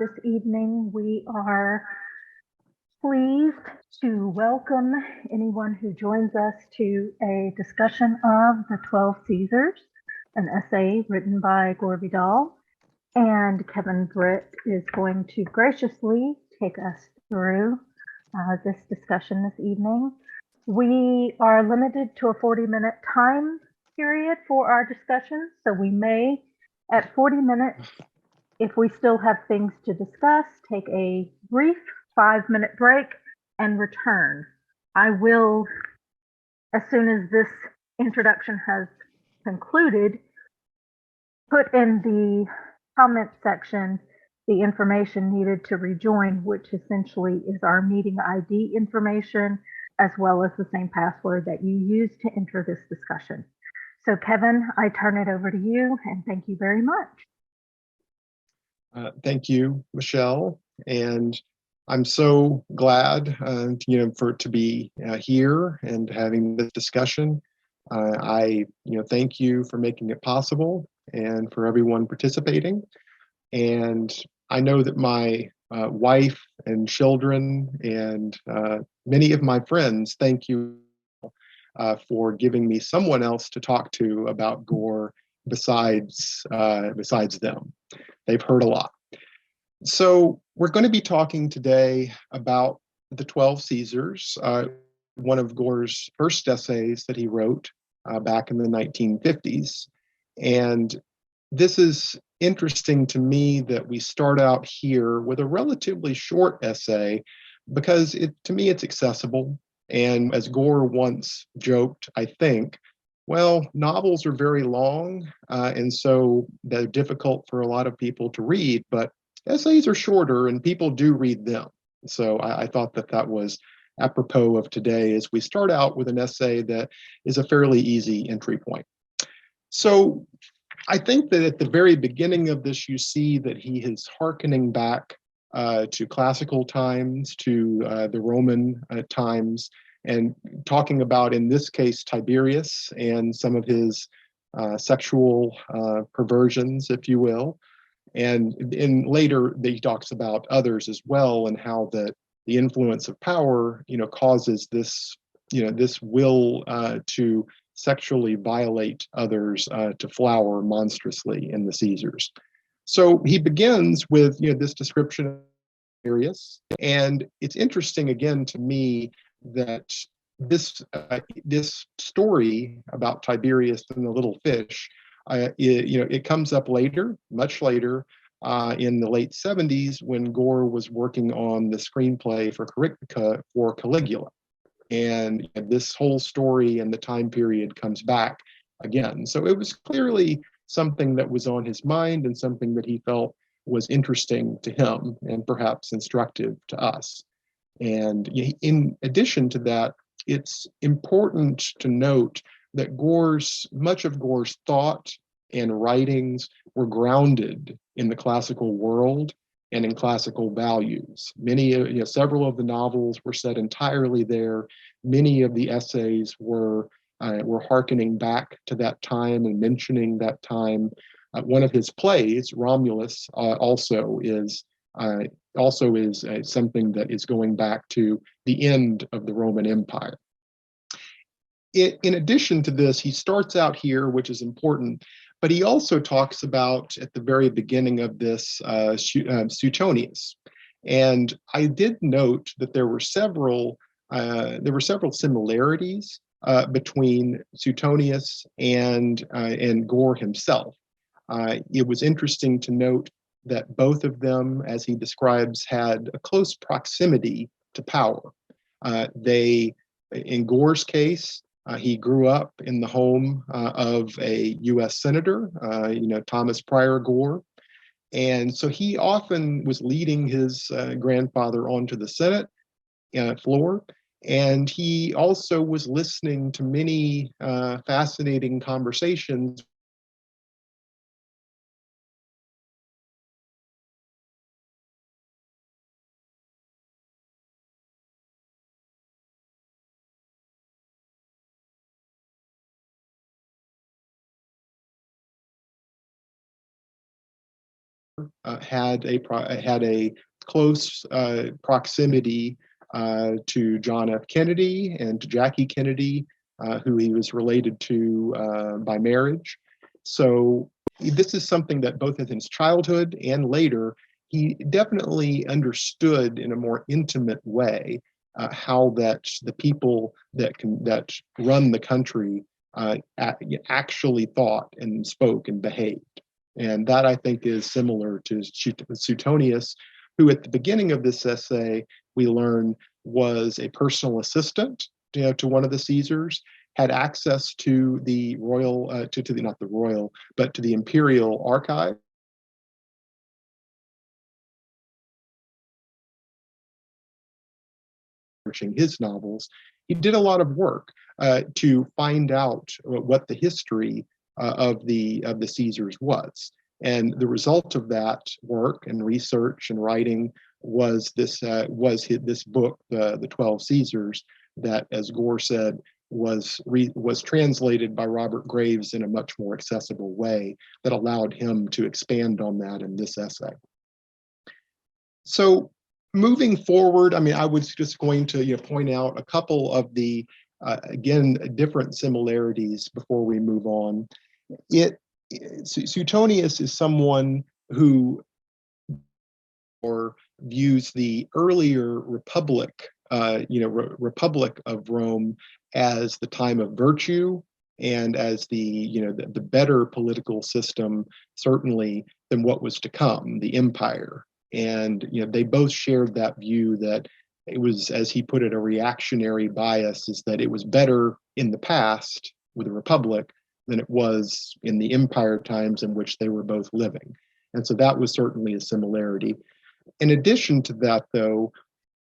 This evening we are pleased to welcome anyone who joins us to a discussion of the 12 Caesars, an essay written by Gore Vidal. And Kevin Britt is going to graciously take us through this discussion this evening. We are limited to a 40-minute time period for our discussion, so we may, at 40 minutes, if we still have things to discuss, take a brief 5-minute break and return. I will, as soon as this introduction has concluded, put in the comment section the information needed to rejoin, which essentially is our meeting ID information, as well as the same password that you used to enter this discussion. So Kevin, I turn it over to you, and thank you very much. Thank you, Michelle, and I'm so glad, to be here and having this discussion. I thank you for making it possible and for everyone participating. And I know that my wife and children and many of my friends thank you for giving me someone else to talk to about Gore besides them. They've heard a lot. So we're going to be talking today about the 12 Caesars, one of Gore's first essays that he wrote back in the 1950s. And this is interesting to me that we start out here with a relatively short essay because to me it's accessible. And as Gore once joked, I think, well, novels are very long, and so they're difficult for a lot of people to read, but essays are shorter and people do read them. So I thought that was apropos of today as we start out with an essay that is a fairly easy entry point. So I think that at the very beginning of this, you see that he is hearkening back to classical times, to the Roman times, and talking about, in this case, Tiberius and some of his sexual perversions, if you will. And later, he talks about others as well, and how the influence of power, causes this, this will to sexually violate others, to flower monstrously in the Caesars. So he begins with, this description of Tiberius, and it's interesting again to me that this story about Tiberius and the little fish, it comes up later, much later, in the late 70s when Gore was working on the screenplay for Caligula. And this whole story and the time period comes back again. So it was clearly something that was on his mind and something that he felt was interesting to him and perhaps instructive to us. And in addition to that, it's important to note that much of Gore's thought and writings were grounded in the classical world and in classical values. Several of the novels were set entirely there. Many of the essays were hearkening back to that time and mentioning that time. One of his plays, Romulus, also is something that is going back to the end of the Roman Empire. In addition to this, he starts out here, which is important, but he also talks about, at the very beginning of this, Suetonius. And I did note that there were several similarities between Suetonius and Gore himself. It was interesting to note that both of them, as he describes, had a close proximity to power. In Gore's case, he grew up in the home of a U.S. senator, Thomas Pryor Gore. And so he often was leading his grandfather onto the Senate floor. And he also was listening to many fascinating conversations had a close proximity to John F. Kennedy and to Jackie Kennedy, who he was related to by marriage. So this is something that both in his childhood and later, he definitely understood in a more intimate way how that the people that run the country actually thought and spoke and behaved. And that, I think, is similar to Suetonius, who at the beginning of this essay, we learn was a personal assistant to one of the Caesars, had access to the royal, not the royal, but to the imperial archive. His novels, he did a lot of work to find out what the history of the Caesars was, and the result of that work and research and writing was this book, the 12 Caesars, that, as Gore said, was translated by Robert Graves in a much more accessible way that allowed him to expand on that in this essay. So moving forward, I mean, I was just going to point out a couple of the, again, different similarities before we move on. Suetonius is someone who views the earlier republic, Republic of Rome as the time of virtue and as the better political system, certainly, than what was to come, the empire. And they both shared that view that it was, as he put it, a reactionary bias, is that it was better in the past with the republic than it was in the empire times in which they were both living. And so that was certainly a similarity. In addition to that, though,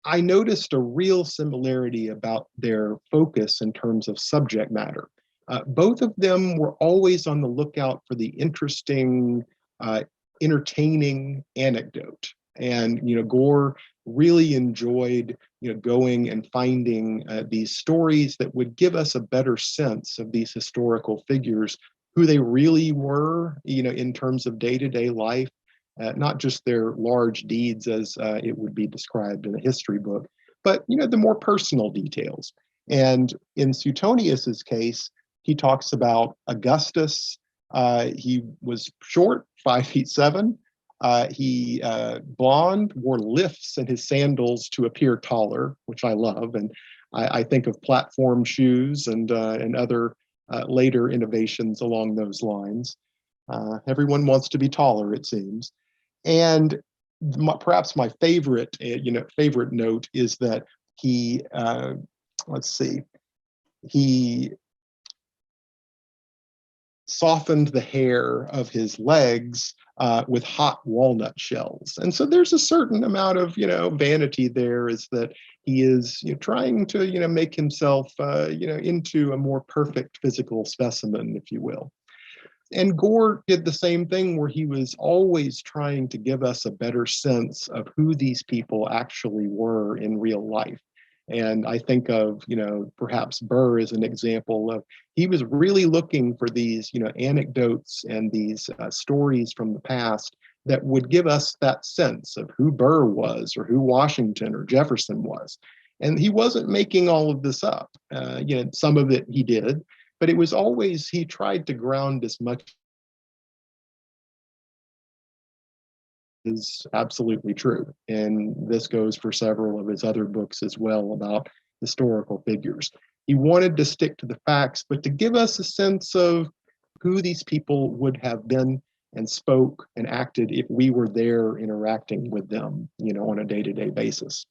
I noticed a real similarity about their focus in terms of subject matter. Both of them were always on the lookout for the interesting, entertaining anecdote. And Gore really enjoyed going and finding these stories that would give us a better sense of these historical figures, who they really were, in terms of day-to-day life, not just their large deeds as it would be described in a history book, but the more personal details. And in Suetonius's case, he talks about Augustus. He was short, 5'7". He blonde, wore lifts in his sandals to appear taller, which I love. And I think of platform shoes and other later innovations along those lines. Everyone wants to be taller, it seems. And perhaps my favorite, favorite note is that he, he softened the hair of his legs with hot walnut shells. And so there's a certain amount of, vanity there, is that he is trying to, make himself, into a more perfect physical specimen, if you will. And Gore did the same thing, where he was always trying to give us a better sense of who these people actually were in real life. And I think of, perhaps Burr as an example of, he was really looking for these, anecdotes and these stories from the past that would give us that sense of who Burr was, or who Washington or Jefferson was. And he wasn't making all of this up. Some of it he did, but it was always, he tried to ground as much is absolutely true. And this goes for several of his other books as well about historical figures. He wanted to stick to the facts, but to give us a sense of who these people would have been and spoke and acted if we were there interacting with them, on a day-to-day basis.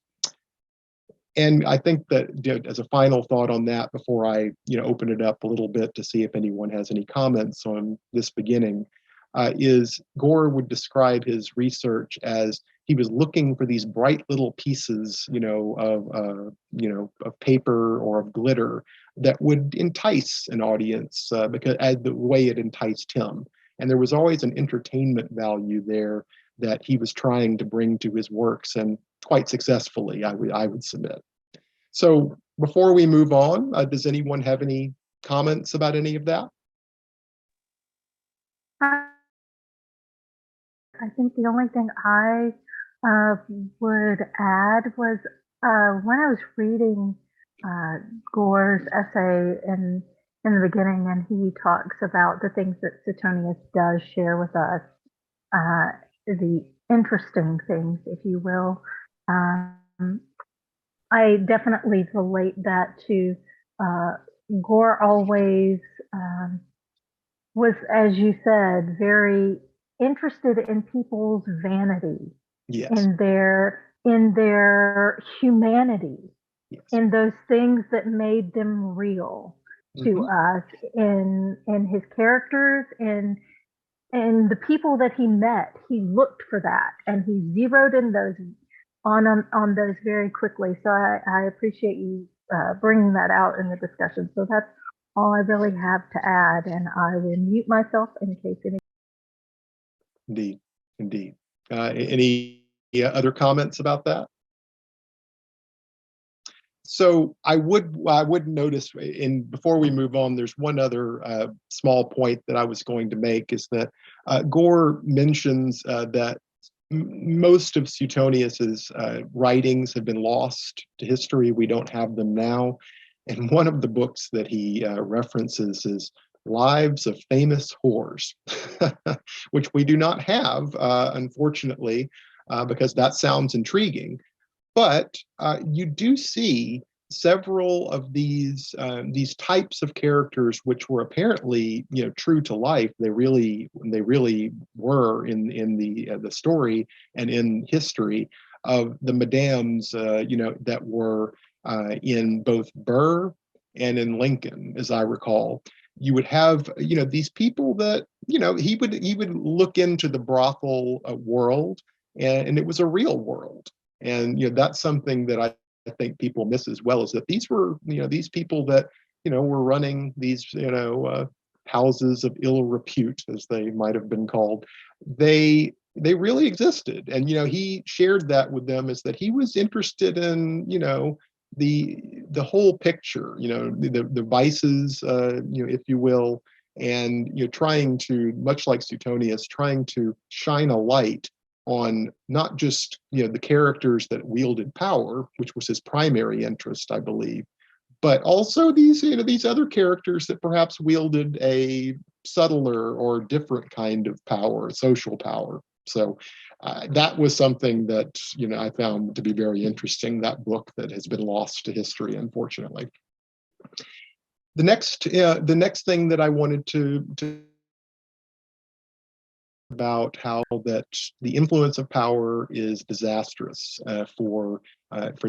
And I think that, as a final thought on that, before I open it up a little bit to see if anyone has any comments on this beginning, is Gore would describe his research as he was looking for these bright little pieces, of paper or of glitter that would entice an audience, because as the way it enticed him. And there was always an entertainment value there that he was trying to bring to his works, and quite successfully, I would submit. So before we move on, does anyone have any comments about any of that? I think the only thing I would add was when I was reading Gore's essay in the beginning, and he talks about the things that Suetonius does share with us, the interesting things, if you will. Um, I definitely relate that to uh, Gore always was, as you said, very interested in people's vanity, Yes. in their humanity, Yes. in those things that made them real to Hmm. us, in his characters, in the people that he met. He looked for that, and he zeroed in those on those very quickly. So I appreciate you bringing that out in the discussion. So that's all I really have to add, and I will mute myself in case any. Indeed. Indeed. Any other comments about that? So I would notice in before we move on, there's one other small point that I was going to make is that Gore mentions that most of Suetonius's writings have been lost to history. We don't have them now. And one of the books that he references is Lives of Famous Whores, which we do not have, unfortunately, because that sounds intriguing. But you do see several of these types of characters, which were apparently true to life. They really were in the story and in history of the madames, that were in both Burr and in Lincoln, as I recall. You would have these people that he would look into the brothel world, and it was a real world. And that's something that I think people miss as well, is that these were these people that were running these houses of ill repute, as they might have been called. They really existed, and he shared that with them, is that he was interested in the whole picture, the vices, if you will, and trying to, much like Suetonius, trying to shine a light on not just the characters that wielded power, which was his primary interest, I believe, but also these other characters that perhaps wielded a subtler or different kind of power, social power. So that was something that I found to be very interesting. That book that has been lost to history, unfortunately. The next thing that I wanted to about how that the influence of power is disastrous for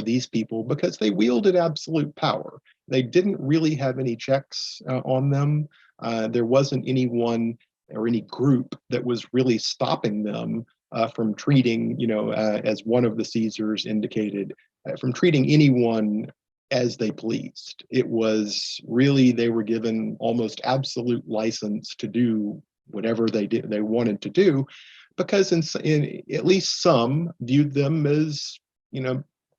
these people, because they wielded absolute power. They didn't really have any checks on them. There wasn't anyone or any group that was really stopping them from treating, as one of the Caesars indicated, from treating anyone as they pleased. It was really, they were given almost absolute license to do whatever they wanted to do, because in at least some viewed them as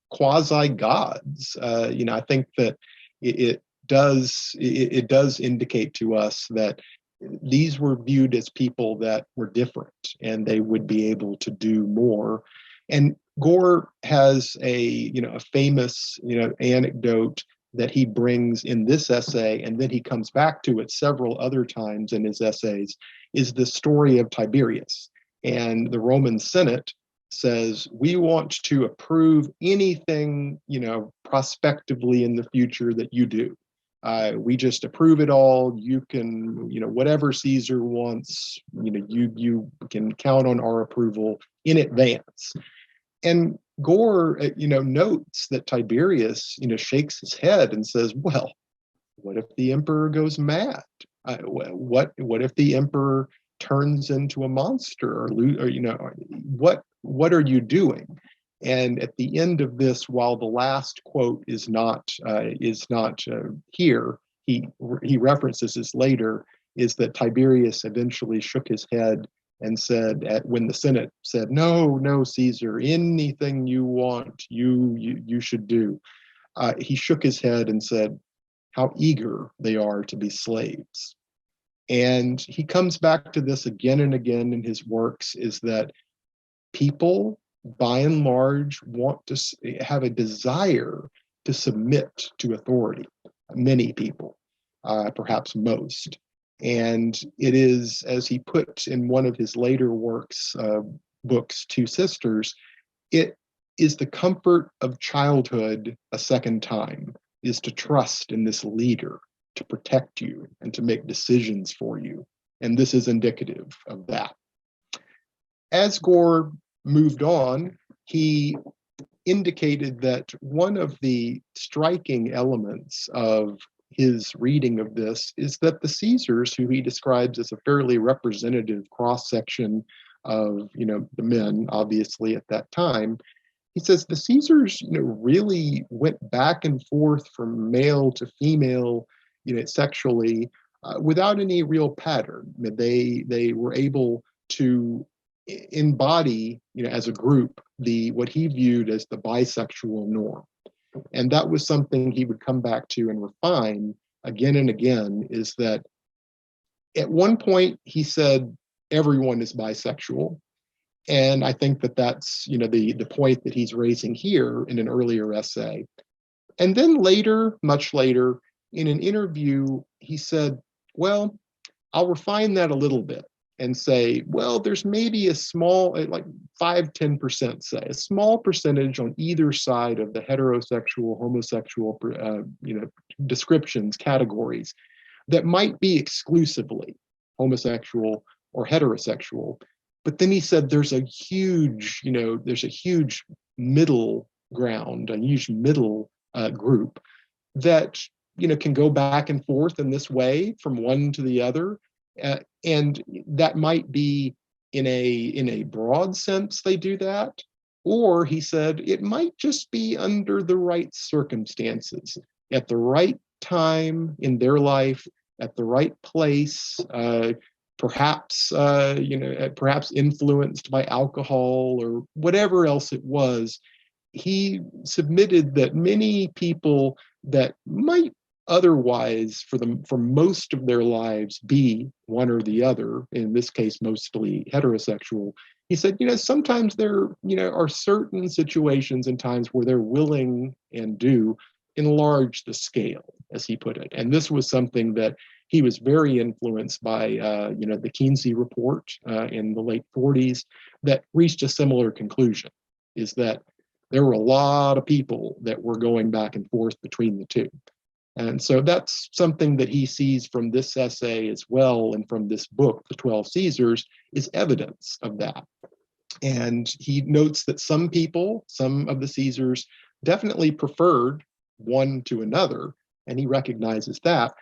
quasi gods. I think that it does indicate to us that these were viewed as people that were different, and they would be able to do more. And Gore has a famous anecdote that he brings in this essay, and then he comes back to it several other times in his essays, is the story of Tiberius. And the Roman Senate says, we want to approve anything, prospectively in the future that you do. We just approve it all. You can, whatever Caesar wants, you can count on our approval in advance. And Gore, notes that Tiberius, shakes his head and says, well, what if the emperor goes mad? What if the emperor turns into a monster, or what are you doing? And at the end of this, while the last quote is not here, he references this later, is that Tiberius eventually shook his head and said, when the Senate said, no, no, Caesar, anything you want, you should do. He shook his head and said, how eager they are to be slaves. And he comes back to this again and again in his works, is that people, by and large, want to have a desire to submit to authority. Many people, perhaps most. And it is, as he puts in one of his later works, books, Two Sisters, it is the comfort of childhood a second time, is to trust in this leader to protect you and to make decisions for you. And this is indicative of that. As Gore moved on, he indicated that one of the striking elements of his reading of this is that the Caesars, who he describes as a fairly representative cross-section of, the men, obviously, at that time, he says the Caesars, really went back and forth from male to female, sexually, without any real pattern. They were able to embody, as a group, what he viewed as the bisexual norm. And that was something he would come back to and refine again and again, is that at one point he said everyone is bisexual. And I think that that's, the point that he's raising here in an earlier essay. And then later, much later, in an interview, he said, well, I'll refine that a little bit and say, well, there's maybe a small, like 5-10%, say, a small percentage on either side of the heterosexual, homosexual, descriptions, categories, that might be exclusively homosexual or heterosexual. But then he said there's a huge middle ground, a huge middle group that can go back and forth in this way from one to the other, and that might be in a broad sense they do that, or he said it might just be under the right circumstances, at the right time in their life, at the right place, perhaps influenced by alcohol or whatever else it was. He submitted that many people that might otherwise, for most of their lives, be one or the other, in this case mostly heterosexual, he said, sometimes there are certain situations and times where they're willing and do enlarge the scale, as he put it. And this was something that he was very influenced by, the Kinsey report in the late 40s that reached a similar conclusion, is that there were a lot of people that were going back and forth between the two. And so that's something that he sees from this essay as well, and from this book, The 12 Caesars, is evidence of that. And he notes that some of the Caesars, definitely preferred one to another, and he recognizes that.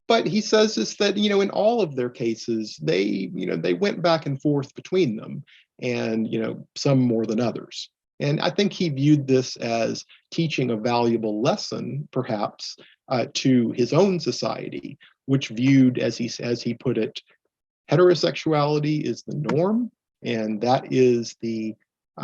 But he says is that, in all of their cases, they went back and forth between them, and, some more than others. And I think he viewed this as teaching a valuable lesson, perhaps, to his own society, which viewed, as he put it, heterosexuality is the norm, and that is the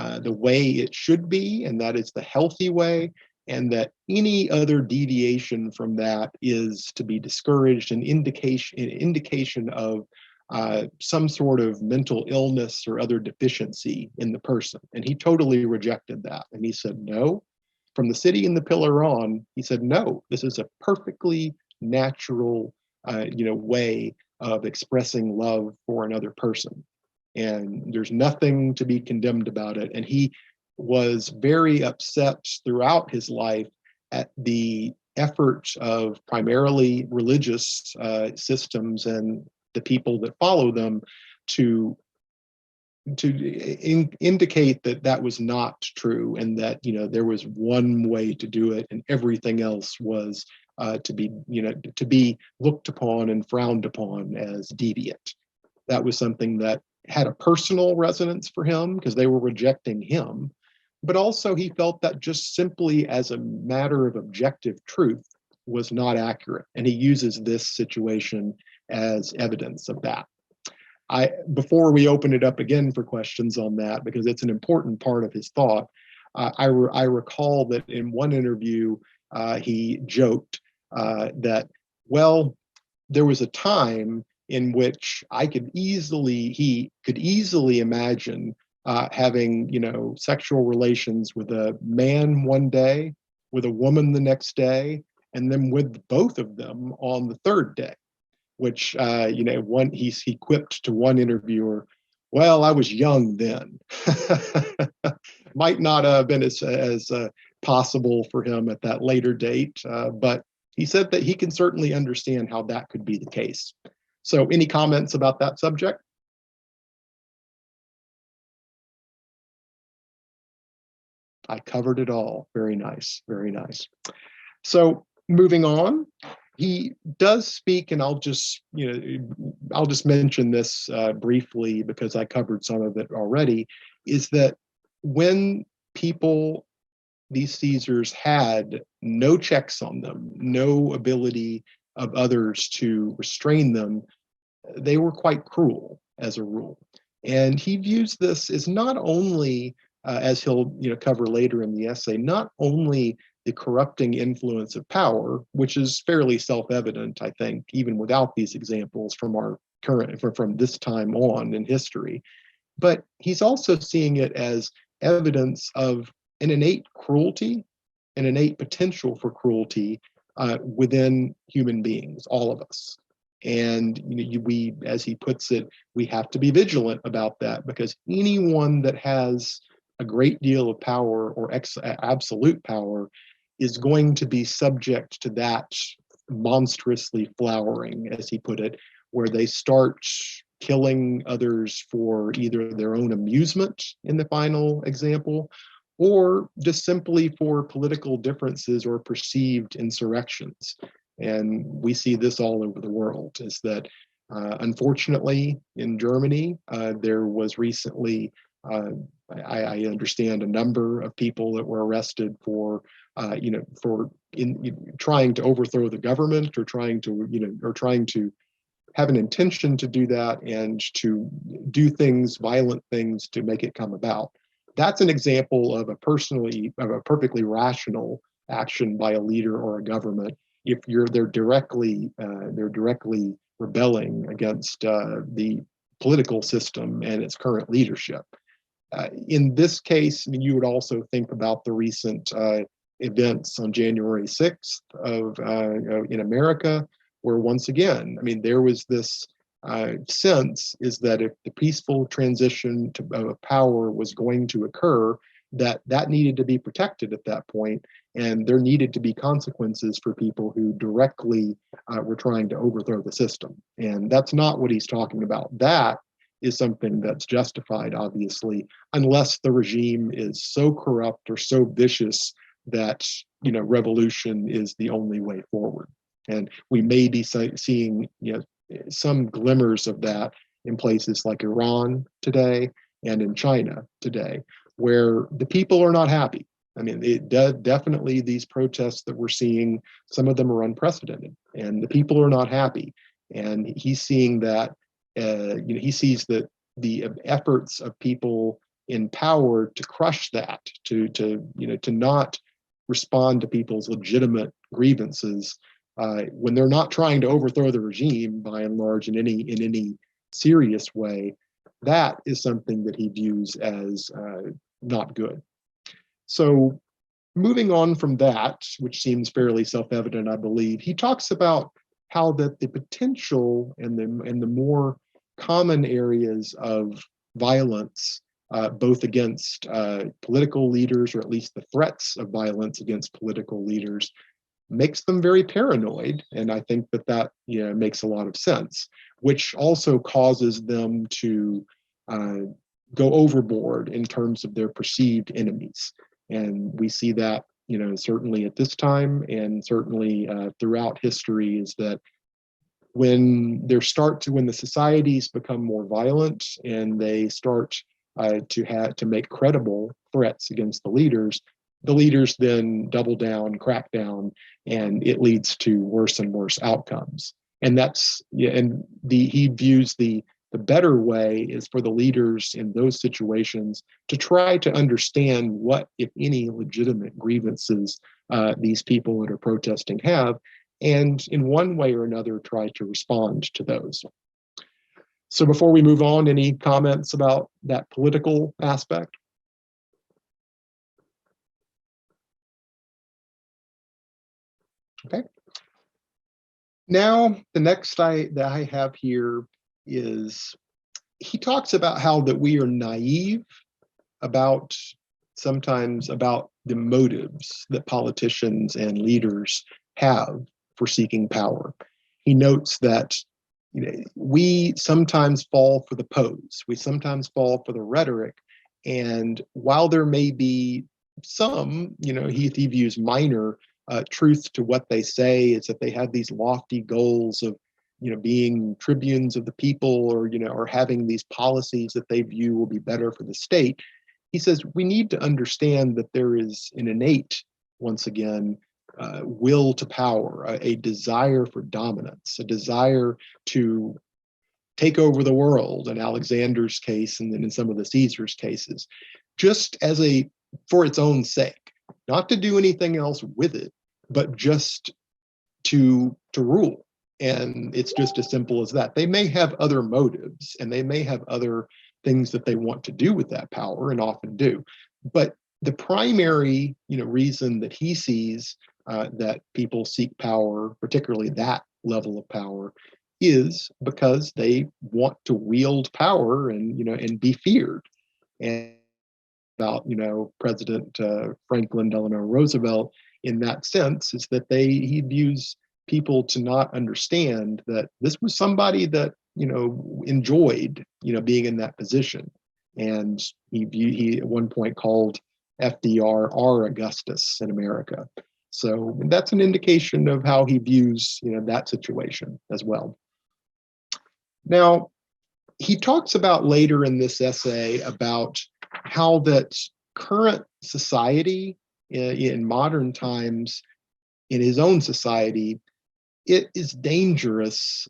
way it should be, and that is the healthy way, and that any other deviation from that is to be discouraged, an indication of some sort of mental illness or other deficiency in the person. And he totally rejected that. And he said, no, from the city and the pillar on, he said, no, this is a perfectly natural, way of expressing love for another person. And there's nothing to be condemned about it. And he was very upset throughout his life at the effort of primarily religious systems and the people that follow them to indicate that that was not true, and that there was one way to do it, and everything else was to be looked upon and frowned upon as deviant. That was something that had a personal resonance for him because they were rejecting him, but also he felt that just simply as a matter of objective truth was not accurate, and he uses this situation as evidence of that. Before we open it up again for questions on that, because it's an important part of his thought, I recall that in one interview he joked that, well, there was a time in which he could easily imagine having, sexual relations with a man one day, with a woman the next day, and then with both of them on the third day. Which, he quipped to one interviewer, "Well, I was young then." Might not have been as possible for him at that later date, but he said that he can certainly understand how that could be the case. So, any comments about that subject? I covered it all. Very nice. Very nice. So, moving on, he does speak, and I'll just mention this briefly because I covered some of it already. Is that when these Caesars had no checks on them, no ability of others to restrain them, they were quite cruel as a rule. And he views this as not only, as he'll cover later in the essay, not only the corrupting influence of power, which is fairly self-evident, I think, even without these examples from this time on in history, but he's also seeing it as evidence of an innate cruelty, an innate potential for cruelty within human beings, all of us. And we, as he puts it, we have to be vigilant about that, because anyone that has a great deal of power or absolute power is going to be subject to that monstrously flowering, as he put it, where they start killing others for either their own amusement in the final example, or just simply for political differences or perceived insurrections. And we see this all over the world, is that unfortunately in Germany, there was recently, I understand, a number of people that were arrested for trying to overthrow the government, or trying to have an intention to do that and to do violent things to make it come about. That's an example of a perfectly rational action by a leader or a government if they're directly rebelling against the political system and its current leadership. In this case, I mean, you would also think about the recent events on January 6th in America, where once again, I mean, there was this sense is that if the peaceful transition of power was going to occur, that needed to be protected at that point, and there needed to be consequences for people who directly were trying to overthrow the system. And that's not what he's talking about. That is something that's justified, obviously, unless the regime is so corrupt or so vicious that revolution is the only way forward. And we may be seeing some glimmers of that in places like Iran today and in China today, where the people are not happy. I mean, definitely these protests that we're seeing, some of them are unprecedented, and the people are not happy. And he's seeing that, he sees that the efforts of people in power to crush that, to not respond to people's legitimate grievances, when they're not trying to overthrow the regime by and large in any serious way, that is something that he views as not good. So moving on from that, which seems fairly self-evident, I believe, he talks about how that the potential and the more common areas of violence, both against political leaders, or at least the threats of violence against political leaders, makes them very paranoid. And I think that makes a lot of sense, which also causes them to go overboard in terms of their perceived enemies. And we see that, certainly at this time, and certainly throughout history, is that when the societies become more violent and they start to make credible threats against the leaders then double down, crack down, and it leads to worse and worse outcomes. And he views the better way is for the leaders in those situations to try to understand what, if any, legitimate grievances these people that are protesting have, and in one way or another try to respond to those. So before we move on, any comments about that political aspect? Okay. Now, the next that I have here is he talks about how that we are naive about sometimes about the motives that politicians and leaders have for seeking power. He notes that we sometimes fall for the pose, we sometimes fall for the rhetoric, and while there may be some, he views minor truth to what they say, is that they have these lofty goals of being tribunes of the people, or having these policies that they view will be better for the state. He says we need to understand that there is an innate, once again, will to power, a desire for dominance, a desire to take over the world in Alexander's case, and then in some of the Caesar's cases, just for its own sake, not to do anything else with it, but just to rule. And it's just as simple as that. They may have other motives, and they may have other things that they want to do with that power, and often do. But the primary, reason that he sees that people seek power, particularly that level of power, is because they want to wield power and be feared. And about President Franklin Delano Roosevelt in that sense is that he views people to not understand that this was somebody that enjoyed being in that position, and he at one point called FDR our Augustus in America. So that's an indication of how he views that situation as well. Now, he talks about later in this essay about how that current society in modern times, in his own society, it is dangerous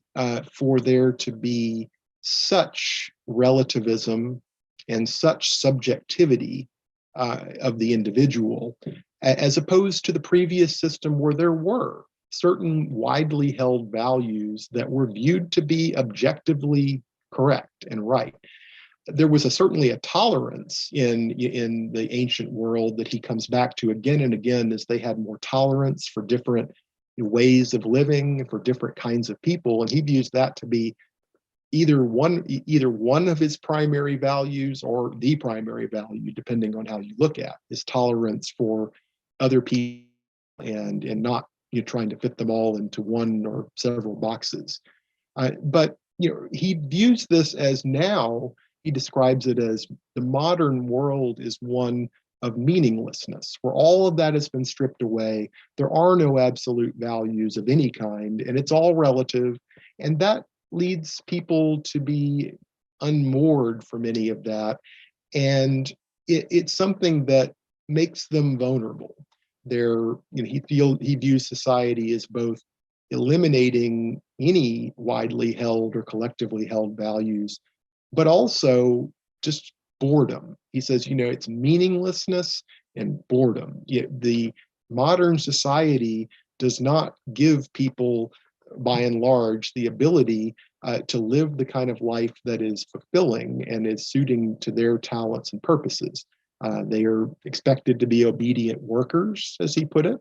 for there to be such relativism and such subjectivity of the individual, as opposed to the previous system where there were certain widely held values that were viewed to be objectively correct and right. There was certainly a tolerance in the ancient world that he comes back to again and again, as they had more tolerance for different ways of living, for different kinds of people, and he views that to be either one of his primary values or the primary value, depending on how you look at is tolerance for other people, and not trying to fit them all into one or several boxes. But he views this as, now he describes it as the modern world is one of meaninglessness, where all of that has been stripped away. There are no absolute values of any kind, and it's all relative. And that leads people to be unmoored from any of that. And it's something that makes them vulnerable. He views society as both eliminating any widely held or collectively held values, but also just boredom. He says, it's meaninglessness and boredom. The modern society does not give people, by and large, the ability to live the kind of life that is fulfilling and is suiting to their talents and purposes. They are expected to be obedient workers, as he put it,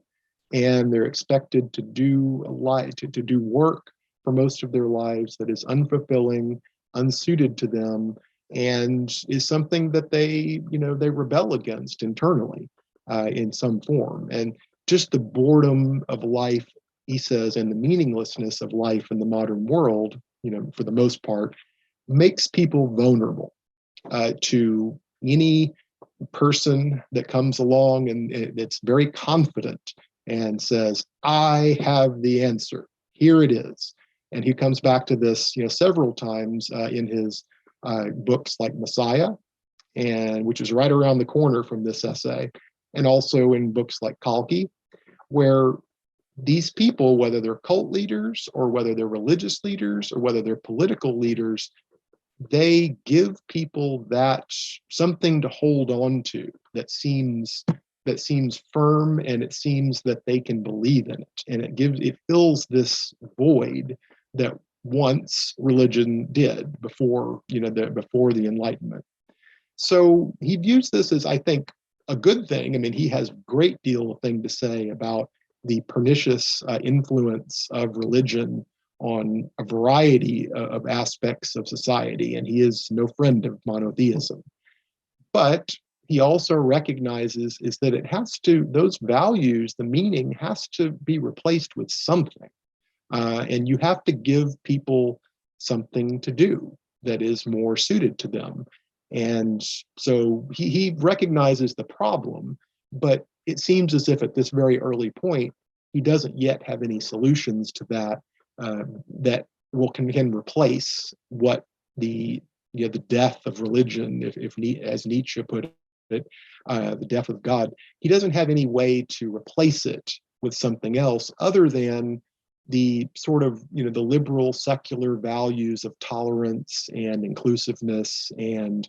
and they're expected to do work for most of their lives that is unfulfilling, unsuited to them, and is something that they rebel against internally in some form. And just the boredom of life, he says, and the meaninglessness of life in the modern world, for the most part, makes people vulnerable to any person that comes along and it's very confident and says, I have the answer. Here it is. And he comes back to this, several times in his books like Messiah, and which is right around the corner from this essay, and also in books like Kalki, where these people, whether they're cult leaders or whether they're religious leaders or whether they're political leaders, they give people that something to hold on to that seems firm, and it seems that they can believe in it, and it fills this void that once religion did before, before the Enlightenment. So he views this as, I think, a good thing. I mean, he has a great deal of thing to say about the pernicious influence of religion on a variety of aspects of society, and he is no friend of monotheism. But he also recognizes is that it has to, those values, the meaning has to be replaced with something. And you have to give people something to do that is more suited to them. And so he recognizes the problem, but it seems as if at this very early point, he doesn't yet have any solutions to that that can replace what the the death of religion, if as Nietzsche put it, the death of God. He doesn't have any way to replace it with something else other than the sort of the liberal secular values of tolerance and inclusiveness and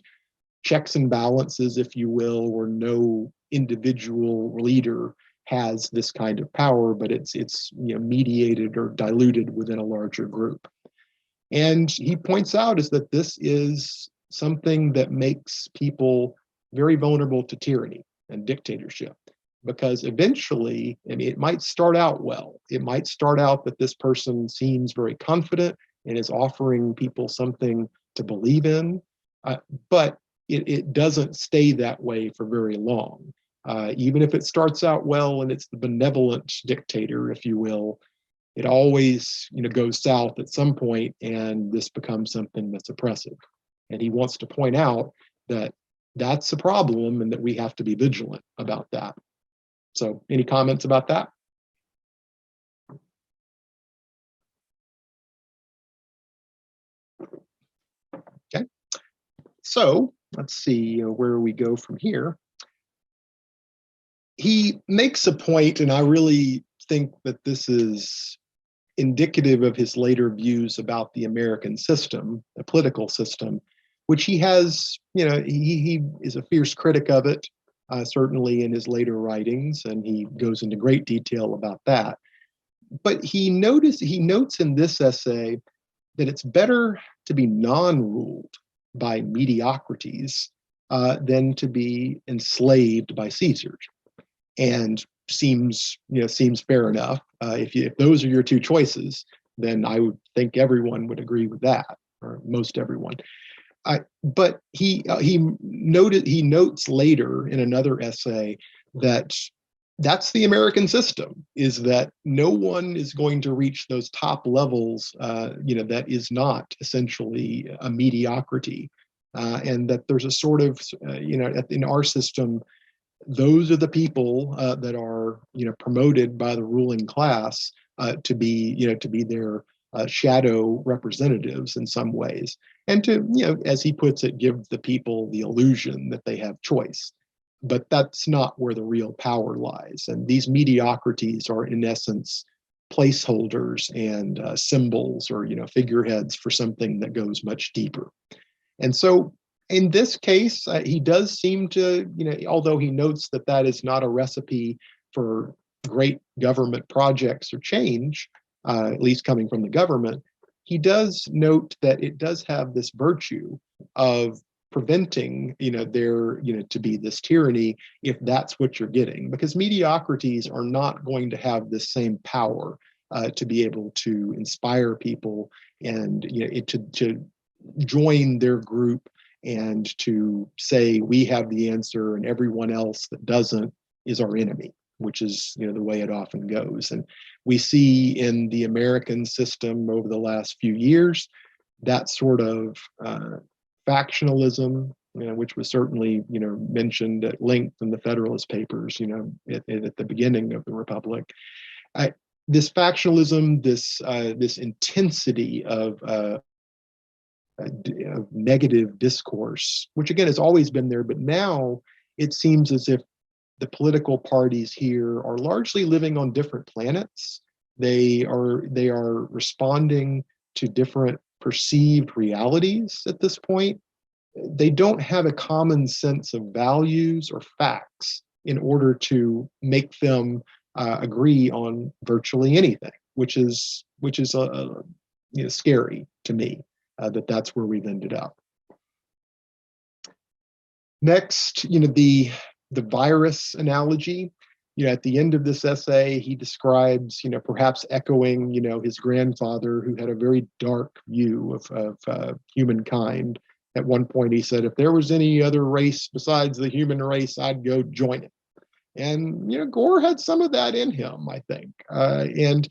checks and balances, if you will, where no individual leader has this kind of power, but it's mediated or diluted within a larger group. And he points out is that this is something that makes people very vulnerable to tyranny and dictatorship, because eventually, I mean, it might start out well. It might start out that this person seems very confident and is offering people something to believe in, but it doesn't stay that way for very long. Even if it starts out well and it's the benevolent dictator, if you will, it always goes south at some point, and this becomes something that's oppressive. And he wants to point out that that's a problem and that we have to be vigilant about that. So any comments about that? Okay. So let's see where we go from here. He makes a point, and I really think that this is indicative of his later views about the American system, the political system, which he has, he is a fierce critic of it, certainly in his later writings, and he goes into great detail about that. But he notes in this essay that it's better to be non-ruled by mediocrities than to be enslaved by Caesars. And seems fair enough. If those are your two choices, then I would think everyone would agree with that, or most everyone. But he notes later in another essay that that's the American system, is that no one is going to reach those top levels, that is not essentially a mediocrity, and that there's a sort of, in our system, those are the people that are promoted by the ruling class to be their shadow representatives in some ways, and to as he puts it, give the people the illusion that they have choice. But that's not where the real power lies, and these mediocrities are in essence placeholders and symbols or figureheads for something that goes much deeper. And so in this case, he does seem to, although he notes that that is not a recipe for great government projects or change, at least coming from the government, he does note that it does have this virtue of preventing, there, to be this tyranny if that's what you're getting, because mediocrities are not going to have the same power to be able to inspire people and, to join their group and to say we have the answer and everyone else that doesn't is our enemy, which is the way it often goes. And we see in the American system over the last few years that sort of factionalism, which was certainly mentioned at length in the Federalist Papers, at the beginning of the Republic. This factionalism, this intensity of negative discourse, which again has always been there, but now it seems as if the political parties here are largely living on different planets. They are responding to different perceived realities at this point. They don't have a common sense of values or facts in order to make them agree on virtually anything, which is scary to me that that's where we've ended up. Next, the virus analogy. At the end of this essay, he describes, perhaps echoing, his grandfather, who had a very dark view of humankind. At one point, he said, if there was any other race besides the human race, I'd go join it. And, Gore had some of that in him, I think. And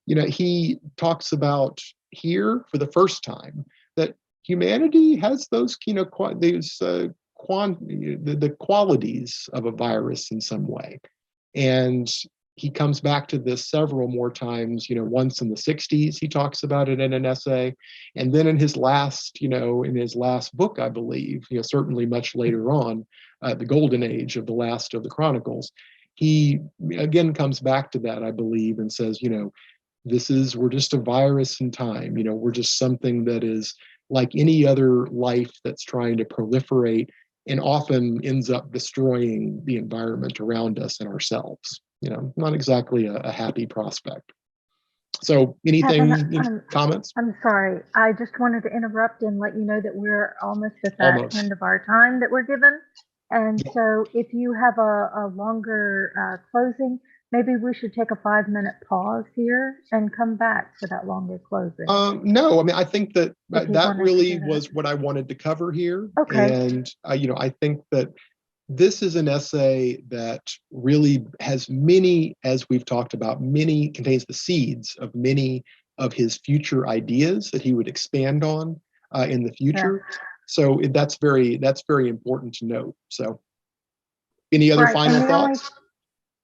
he talks about here for the first time that humanity has those, the qualities of a virus in some way. And he comes back to this several more times, once in the 60s, he talks about it in an essay. And then in his last book, I believe, certainly much later on, the golden age of the last of the Chronicles, he again comes back to that, I believe, and says, we're just a virus in time. We're just something that is like any other life that's trying to proliferate and often ends up destroying the environment around us and ourselves. Not exactly a happy prospect. So anything, comments? I'm sorry. I just wanted to interrupt and let you know that we're almost at the end of our time that we're given. And so if you have a longer closing, maybe we should take a 5-minute pause here and come back for that longer closing. No, I think that really was what I wanted to cover here. Okay. And, I think that this is an essay that really has many, as we've talked about, contains the seeds of many of his future ideas that he would expand on in the future. Yeah. So that's very important to note. So any other final thoughts?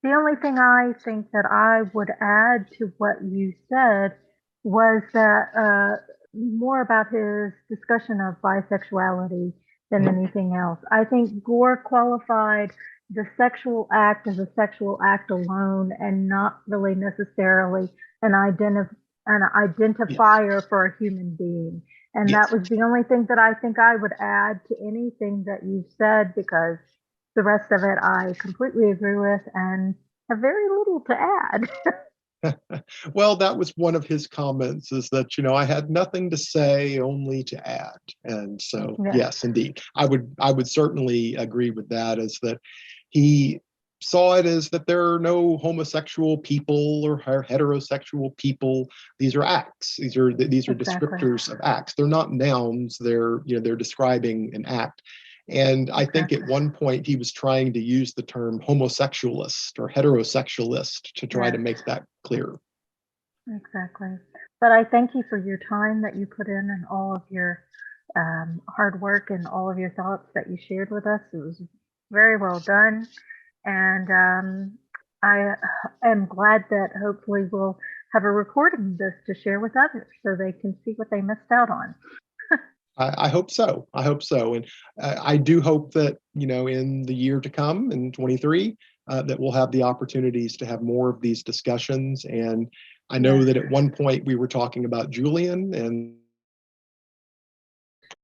The only thing I think that I would add to what you said was that more about his discussion of bisexuality than anything else. I think Gore qualified the sexual act as a sexual act alone and not really necessarily an identifier for a human being. And that was the only thing that I think I would add to anything that you said, because the rest of it I completely agree with and have very little to add. Well, that was one of his comments, is that, I had nothing to say, only to add. And so, yes, indeed, I would certainly agree with that, is that he saw it as that there are no homosexual people or heterosexual people. These are acts. These are descriptors of acts. They're not nouns. They're describing an act. And I think at one point he was trying to use the term homosexualist or heterosexualist to try to make that clear. Exactly. But I thank you for your time that you put in and all of your hard work and all of your thoughts that you shared with us. It was very well done. And I am glad that hopefully we'll have a recording of this to share with others so they can see what they missed out on. I hope so. And I do hope that, in the year to come, in 23, that we'll have the opportunities to have more of these discussions. And I know that at one point we were talking about Julian, and